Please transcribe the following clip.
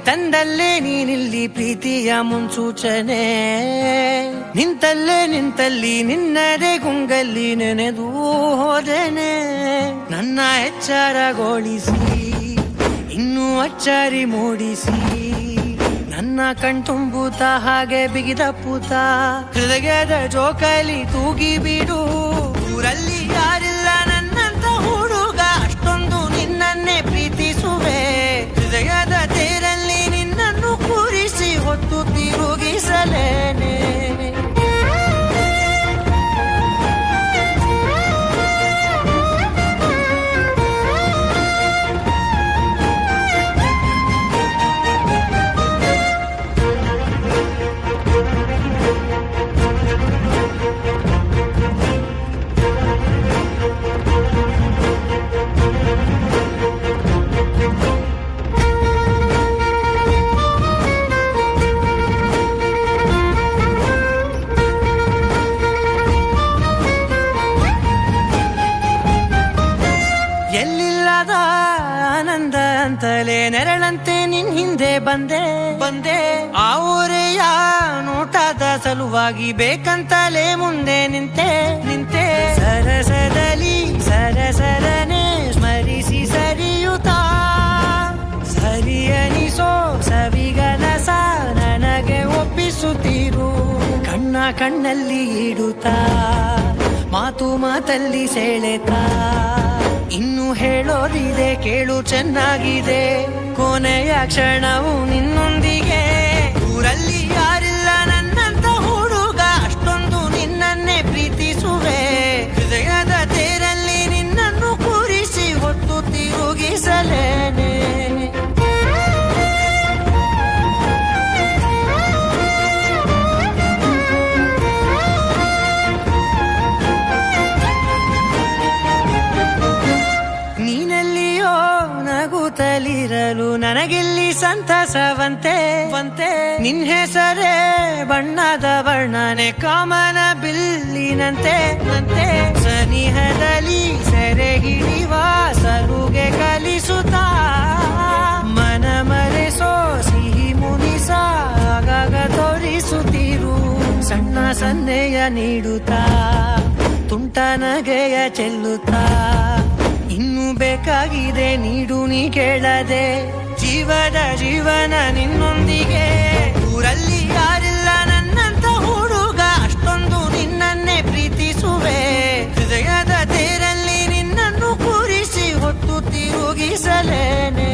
ತಂದಲ್ಲೇ ನೀನಿಲ್ಲಿ ಪ್ರೀತಿಯ ಮುನ್ಸೂಚನೆ, ನಿಂತಲ್ಲಿ ನಿನ್ನದೇ ಗುಂಗಲ್ಲಿ ನೆನೆದು ಹೋದನೆ. ನನ್ನ ಎಚ್ಚರಗೊಳಿಸಿ ಇನ್ನೂ ಅಚ್ಚರಿ ಮೂಡಿಸಿ, ನನ್ನ ಕಣ್ತುಂಬುತ್ತ ಹಾಗೆ ಬಿಗಿದಪ್ಪುತ್ತ ಹೃದಯದ ಜೋಕಾಲಿ ತೂಗಿ ಬಿಡು. ಊರಲ್ಲಿ ಯಾರಿಲ್ಲ ನನ್ನಂತ ಹುಡುಗ, ಅಷ್ಟೊಂದು ನಿನ್ನನ್ನೇ ಪ್ರೀತಿಸುವೆ. ಹೃದಯದ ತೇರಲ್ಲಿ ನಿನ್ನನ್ನು ಕೂರಿಸಿ ಹೊತ್ತು ತಿರುಗಿಸಲೇನೆ. ಎಲ್ಲಿಲ್ಲದ ಆನಂದ ಅಂತಲೇ ನೆರಳಂತೆ ನಿನ್ ಹಿಂದೆ ಬಂದೆ. ಆ ಊರೆಯ ನೋಟದ ಸಲುವಾಗಿ ಬೇಕಂತಲೇ ಮುಂದೆ ನಿಂತೆ. ಸರಸರನೆ ಸ್ಮರಿಸಿ ಸರಿಯುತ್ತಾ, ಸರಿಯನಿಸೋ ಸವಿಗನಸ ನನಗೆ ಒಪ್ಪಿಸುತ್ತೀರು. ಕಣ್ಣಲ್ಲಿ ಇಡುತ್ತಾ, ಮಾತಲ್ಲಿ ಸೆಳೆತಾ, ಇನ್ನು ಹೇಳೋದಿದೆ ಕೇಳು ಚೆನ್ನಾಗಿದೆ. ಕೊನೆಯ ಕ್ಷಣವು ನಿನ್ನೊಂದಿಗೆ. ಊರಲ್ಲಿ ಯಾರಿಲ್ಲ ನನ್ನಂತ ಹುಡುಗ, ಅಷ್ಟೊಂದು ನಿನ್ನನ್ನೇ ಪ್ರೀತಿಸುವೆ. ಹೃದಯದ ತೇರಲ್ಲಿ ನಿನ್ನನ್ನು ಕೂರಿಸಿ ಹೊತ್ತು ತಿರುಗಿಸಲೇನೆ. ನಗುತ್ತಲಿರಲು ನನಗಿಲ್ಲಿ ಸಂತಸವಂತೆ. ನಿನ್ ಹೆಸರೇ ಬಣ್ಣದ ವರ್ಣನೆ ಕಾಮನ ಬಿಲ್ಲಿನಂತೆ. ಸನಿಹದಲ್ಲಿ ಸೆರೆ ಹಿಡಿವ ಸರುಗೆ ಕಲಿಸುತ್ತಾ, ಮನ ಮರೆಸೋ ಸಿಹಿ ಮುನಿಸ ಆಗಾಗ ತೋರಿಸುತ್ತೀರು. ಸಣ್ಣ ಸನ್ನೆಯ ನೀಡುತ್ತಾ, ತುಂಟ ನಗೆಯ ಚೆಲ್ಲುತ್ತಾ, ಇನ್ನು ಬೇಕಾಗಿದೆ ನೀಡು ನೀ ಕೇಳದೆ. ಜೀವನ ನಿನ್ನೊಂದಿಗೆ. ಊರಲ್ಲಿ ಯಾರಿಲ್ಲ ನನ್ನಂತ ಹುಡುಗ, ಅಷ್ಟೊಂದು ನಿನ್ನನ್ನೇ ಪ್ರೀತಿಸುವೆ. ಹೃದಯದ ತೇರಲ್ಲಿ ನಿನ್ನನ್ನು ಕೂರಿಸಿ ಹೊತ್ತು ತಿರುಗಿಸಲೇನೆ.